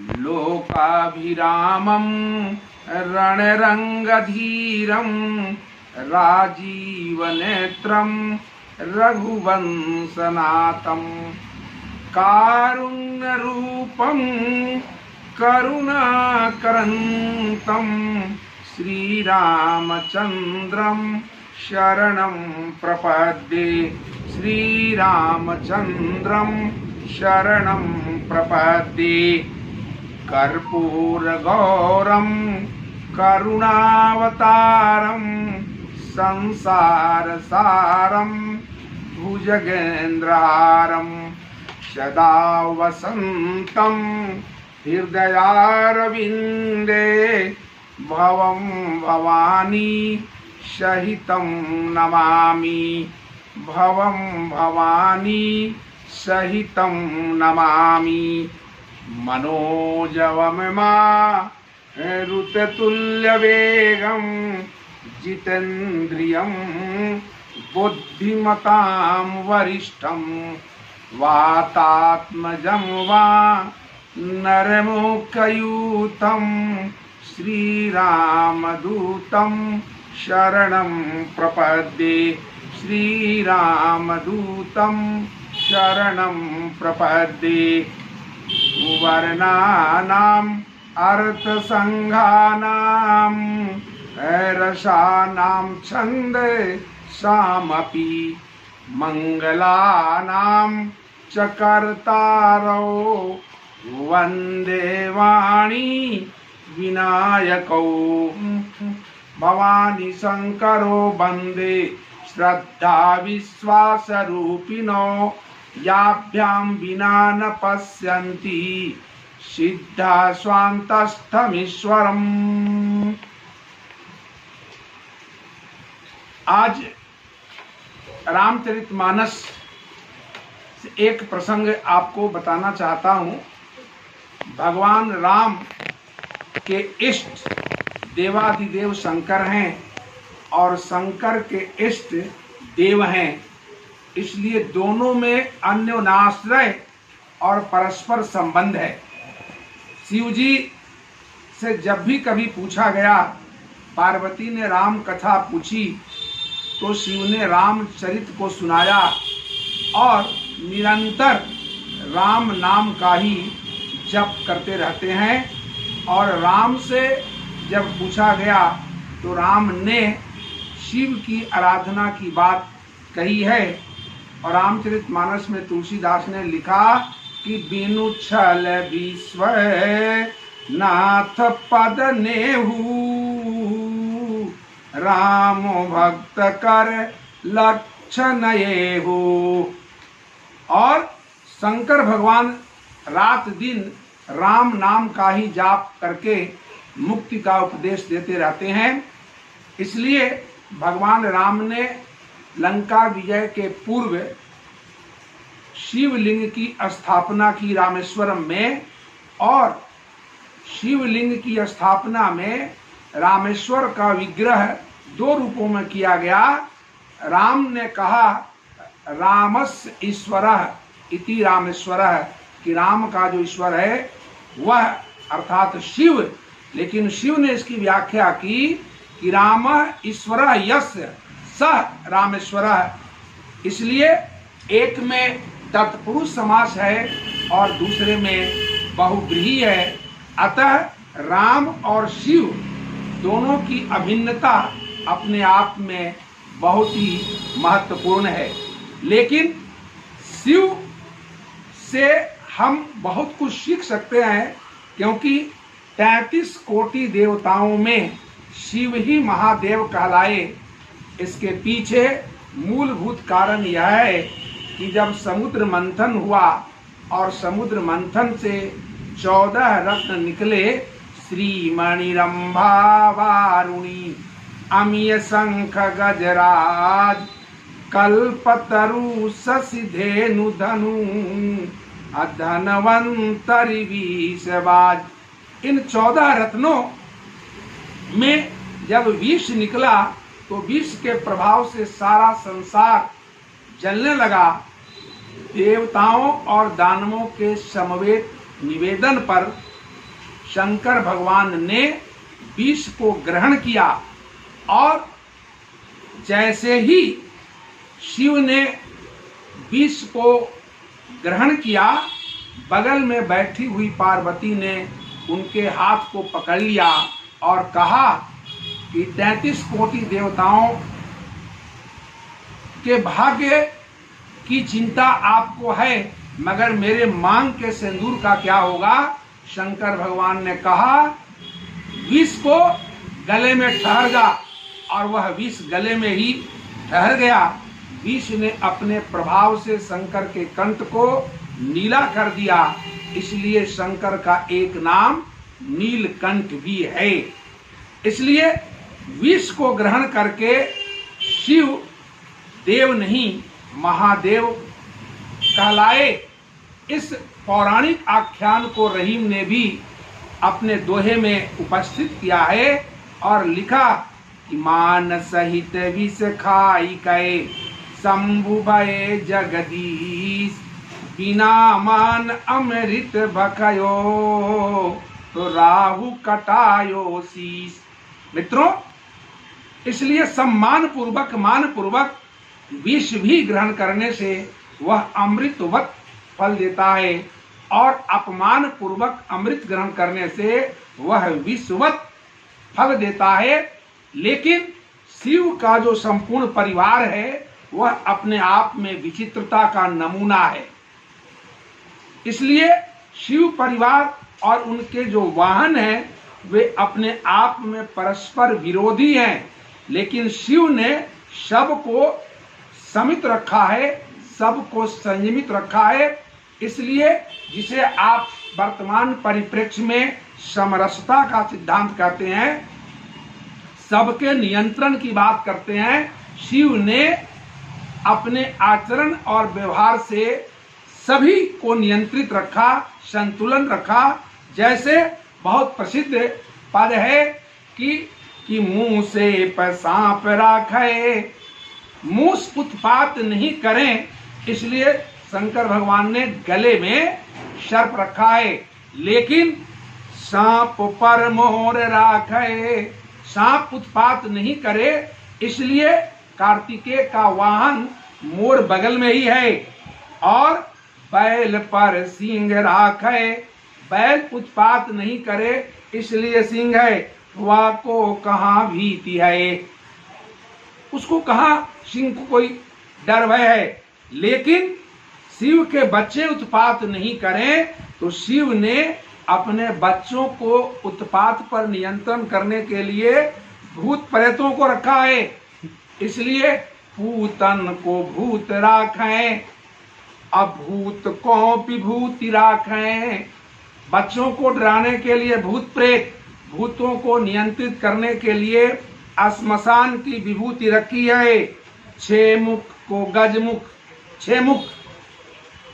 लोकाभिरामं रणरंगधीरं राजीवनेत्रं रघुवंशनाथं कारुण्यरूपं करुणाकरन्तं श्रीरामचन्द्रं शरणं प्रपद्ये। श्रीरामचन्द्रं शरणं प्रपद्ये। कर्पूरगौरं करुणावतारं संसारसारं भुजगेन्द्रहारं सदा वसन्तं हृदयारविन्दे भवं भवानी सहितं नमामि। भवं भवानी सहितं नमामि। मनोजवमारुततुल्यवेगं जितेन्द्रियं बुद्धिमतां वरिष्ठं वातात्मजं वा नरमुखयूतं श्रीरामदूतं शरणं प्रपद्ये। श्रीरामदूतं शरणं प्रपद्ये। वर्णानाम् अर्थसङ्घानां रसानां छन्दसामपि मङ्गलानां च कर्तारौ वन्दे वाणी विनायकौ। भवानी शङ्करो वन्दे श्रद्धा विश्वासरूपिणो याभ्यां विना न पश्यन्ति सिद्धा स्वान्तस्थमीश्वरम्। आज रामचरितमानस से एक प्रसंग आपको बताना चाहता हूँ। भगवान राम के इष्ट देवाधिदेव शंकर हैं और शंकर के इष्ट देव हैं, इसलिए दोनों में अन्योन्याश्रय और परस्पर संबंध है। शिव जी से जब भी कभी पूछा गया, पार्वती ने राम कथा पूछी तो शिव ने रामचरित को सुनाया और निरंतर राम नाम का ही जप करते रहते हैं। और राम से जब पूछा गया तो राम ने शिव की आराधना की बात कही है। और रामचरितमानस में तुलसीदास ने लिखा कि बिनु छल विश्व नाथ पद नेहु राम भक्त कर लक्षण येहु। और शंकर भगवान रात दिन राम नाम का ही जाप करके मुक्ति का उपदेश देते रहते हैं। इसलिए भगवान राम ने लंका विजय के पूर्व शिवलिंग की स्थापना की रामेश्वरम में, और शिवलिंग की स्थापना में रामेश्वर का विग्रह दो रूपों में किया गया। राम ने कहा रामस्य ईश्वरः इति रामेश्वरः, कि राम का जो ईश्वर है वह अर्थात शिव, लेकिन शिव ने इसकी व्याख्या की कि राम ईश्वरः यस्य सह रामेश्वरः। इसलिए एक में तत्पुरुष समास है और दूसरे में बहुव्रीहि है। अतः राम और शिव दोनों की अभिन्नता अपने आप में बहुत ही महत्वपूर्ण है। लेकिन शिव से हम बहुत कुछ सीख सकते हैं, क्योंकि 33 कोटि देवताओं में शिव ही महादेव कहलाए। इसके पीछे मूलभूत कारण यह है कि जब समुद्र मंथन हुआ और समुद्र मंथन से 14 रत्न निकले, श्रीमणि रंभा वारुणी अमीय शंख गजराज कल्पतरु शशि धेनु धनु धनवंतरि विषबाज। इन 14 रत्नों में जब विष निकला तो विष के प्रभाव से सारा संसार जलने लगा। देवताओं और दानवों के समवेत निवेदन पर शंकर भगवान ने विष को ग्रहण किया और जैसे ही शिव ने विष को ग्रहण किया, बगल में बैठी हुई पार्वती ने उनके हाथ को पकड़ लिया और कहा कि 33 कोटि देवताओं के भाग्य की चिंता आपको है, मगर मेरे मांग के सिंदूर का क्या होगा? शंकर भगवान ने कहा विष को गले में ठहर जा, और वह विष गले में ही ठहर गया। विष ने अपने प्रभाव से शंकर के कंठ को नीला कर दिया, इसलिए शंकर का एक नाम नीलकंठ भी है। इसलिए विष को ग्रहण करके शिव देव नहीं महादेव कहलाए। इस पौराणिक आख्यान को रहीम ने भी अपने दोहे में उपस्थित किया है और लिखा कि मान सहित विष खाई कै शंभु भये जगदीश, बिना मान अमृत भखयो तो राहु कटायो शीश। मित्रों, इसलिए सम्मान पूर्वक मान पूर्वक विष भी ग्रहण करने से वह अमृतवत फल देता है, और अपमान पूर्वक अमृत ग्रहण करने से वह विषवत फल देता है। लेकिन शिव का जो संपूर्ण परिवार है वह अपने आप में विचित्रता का नमूना है। इसलिए शिव परिवार और उनके जो वाहन हैं वे अपने आप में परस्पर विरोधी हैं, लेकिन शिव ने सबको समित रखा है, सबको संयमित रखा है। इसलिए जिसे आप वर्तमान परिप्रेक्ष्य में समरसता का सिद्धांत कहते हैं, सबके नियंत्रण की बात करते हैं, शिव ने अपने आचरण और व्यवहार से सभी को नियंत्रित रखा, संतुलन रखा। जैसे बहुत प्रसिद्ध पद है कि मुंह से सांप राखे, मूस उत्पात नहीं करें, इसलिए शंकर भगवान ने गले में सर्प रखा है। लेकिन सांप पर मोर राखे, सांप उत्पात नहीं करे, इसलिए कार्तिकेय का वाहन मोर बगल में ही है। और बैल पर सिंह राखे, बैल उत्पात नहीं करे, इसलिए सिंह है। वा को कहाँ भीति है, उसको कहाँ सिंह को कोई डर भय है। लेकिन शिव के बच्चे उत्पात नहीं करें, तो शिव ने अपने बच्चों को उत्पात पर नियंत्रण करने के लिए भूत प्रेतों को रखा है। इसलिए पूतन को भूत राखें, अभूत को विभूति राखें। बच्चों को डराने के लिए भूत प्रेत, भूतों को नियंत्रित करने के लिए श्मशान की विभूति रखी है। 6 मुख को गजमुख, 6 मुख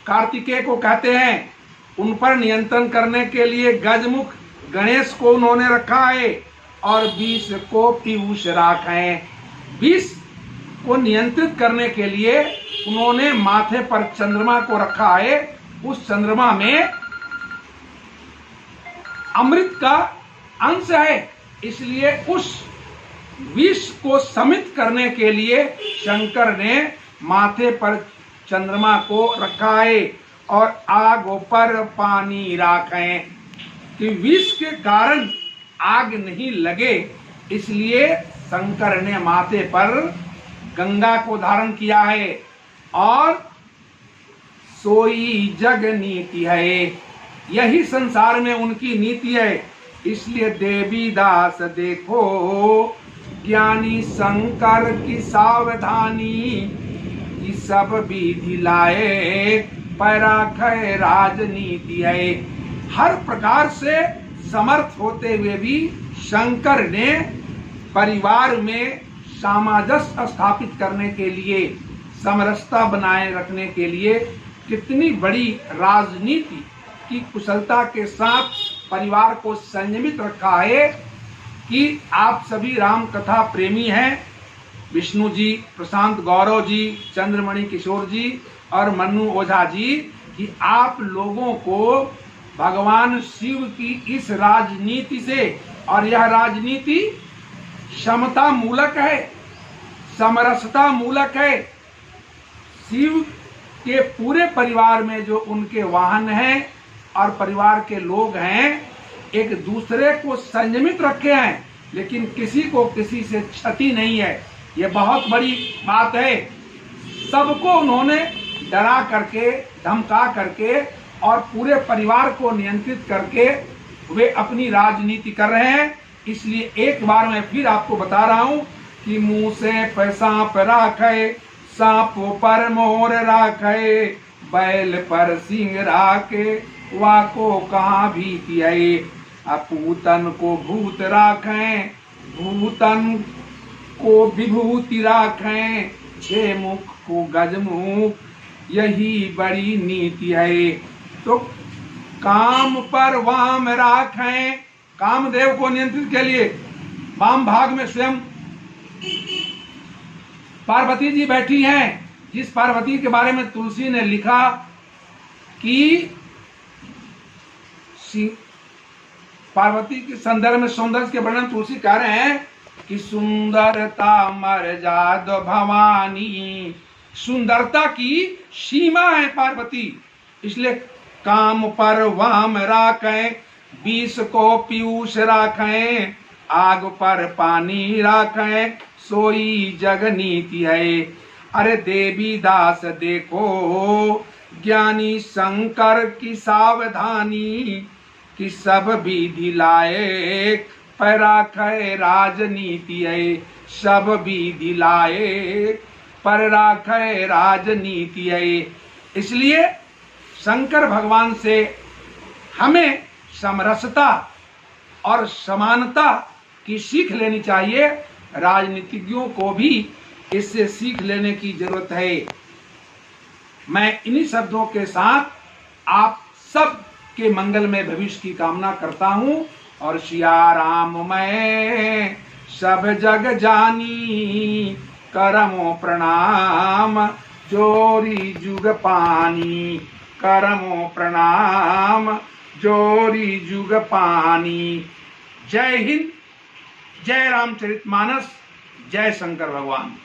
कार्तिकेय को कहते हैं, उन पर नियंत्रण करने के लिए गजमुख गणेश को उन्होंने रखा है। और 20 को पीयूष राखें, 20 को नियंत्रित करने के लिए उन्होंने माथे पर चंद्रमा को रखा है। उस चंद्रमा में अमृत का अंश है, इसलिए उस विष को शमित करने के लिए शंकर ने माथे पर चंद्रमा को रखा है। और आग पर पानी राखें, कि विष के कारण आग नहीं लगे, इसलिए शंकर ने माथे पर गंगा को धारण किया है। और सोई जग नीति है, यही संसार में उनकी नीति है। इसलिए देवी दास देखो ज्ञानी शंकर की सावधानी, कि सब विधि लाए पैराख राजनीति है। हर प्रकार से समर्थ होते हुए भी शंकर ने परिवार में सामंजस्य स्थापित करने के लिए, समरसता बनाए रखने के लिए कितनी बड़ी राजनीति की कुशलता के साथ परिवार को संयमित रखा है। कि आप सभी राम कथा प्रेमी हैं, विष्णु जी, प्रशांत गौरव जी, चंद्रमणि किशोर जी और मन्नू ओझा जी, कि आप लोगों को भगवान शिव की इस राजनीति से, और यह राजनीति समता मूलक है, समरसता मूलक है। शिव के पूरे परिवार में जो उनके वाहन हैं और परिवार के लोग हैं, एक दूसरे को संयमित रखे हैं, लेकिन किसी को किसी से क्षति नहीं है। ये बहुत बड़ी बात है। सबको उन्होंने डरा करके, धमका करके और पूरे परिवार को नियंत्रित करके वे अपनी राजनीति कर रहे हैं। इसलिए एक बार मैं फिर आपको बता रहा हूं कि मुंह से सांप राखे, सांप पर मोर राखे, बैल पर सिंह राखे, वाको कहाँ भीति है। अपूतन को भूत राखें, भूतन को विभूति राखें, छे मुख को गजमुख, यही बड़ी नीति है। तो काम पर वाम राखें, कामदेव को नियंत्रित के लिए वाम भाग में स्वयं पार्वती जी बैठी हैं, जिस पार्वती के बारे में तुलसी ने लिखा कि पार्वती के संदर्भ में सौंदर्य के वर्णन तुलसी कह रहे हैं कि सुंदरता मर्याद भवानी, सुंदरता की सीमा है पार्वती। इसलिए काम पर वाम राखें, विष को पीयूष राखें, आग पर पानी राखें, सोई जग नीति है। अरे देवी दास देखो, ज्ञानी शंकर की सावधानी, कि सब विधि लाए पर राखे राजनीति है। सब विधि लाए पर राखे राजनीति है। इसलिए शंकर भगवान से हमें समरसता और समानता की सीख लेनी चाहिए। राजनीतिज्ञों को भी इससे सीख लेने की जरूरत है। मैं इन्हीं शब्दों के साथ आप सब के मंगल में भविष्य की कामना करता हूं। और सिया राम मैं सब जग जानी, करमो प्रणाम जोरी जुग पानी, करमो प्रणाम जोरी जुग पानी। जय हिंद, जय रामचरितमानस, जय शंकर भगवान।